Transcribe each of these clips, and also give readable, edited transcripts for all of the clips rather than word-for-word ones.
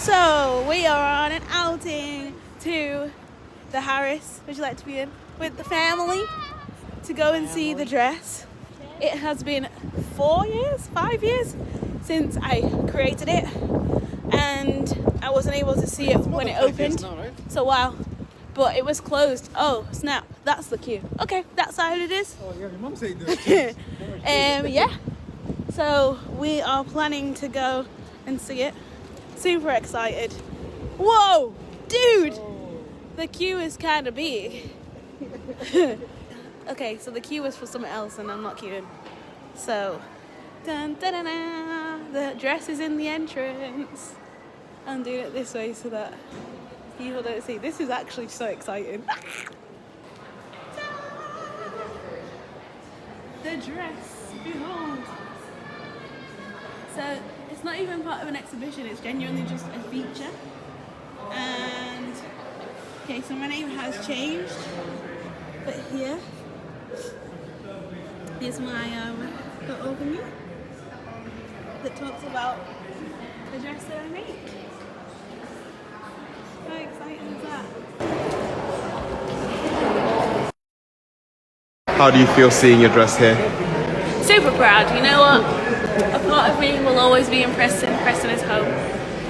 So we are on an outing to the Harris, would you like to be in, with the family to go and see the dress. It has been 5 years since I created it, and I wasn't able to see it when it opened. So wow, but it was closed. Oh snap, that's the queue. Okay, that side it is. Oh yeah, your mum said that. Yeah. So we are planning to go and see it. Super excited. Whoa, dude! The queue is kind of big. Okay, so the queue is for something else and I'm not queuing. So, dun, dun, dun, dun, the dress is in the entrance. I'm doing it this way so that people don't see. This is actually so exciting. The dress, behold. So, it's not even part of an exhibition, it's genuinely just a feature. And, okay, so my name has changed, but here's my little thingy that talks about the dress that I made. How exciting is that? How do you feel seeing your dress here? Super proud. You know what? A part of me will always be in Preston. Preston is home.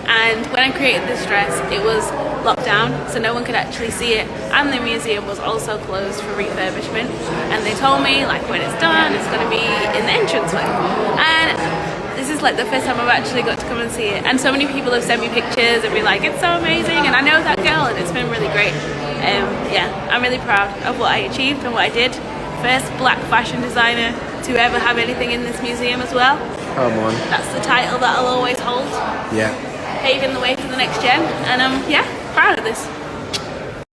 And when I created this dress, it was locked down, so no one could actually see it. And the museum was also closed for refurbishment. And they told me, like, when it's done, it's going to be in the entranceway. And this is like the first time I've actually got to come and see it. And so many people have sent me pictures and be like, it's so amazing. And I know that girl, and it's been really great. Yeah, I'm really proud of what I achieved and what I did. First black fashion designer to ever have anything in this museum as well. Come on. That's the title that I'll always hold. Yeah. Paving the way for the next gen, and yeah, proud of this.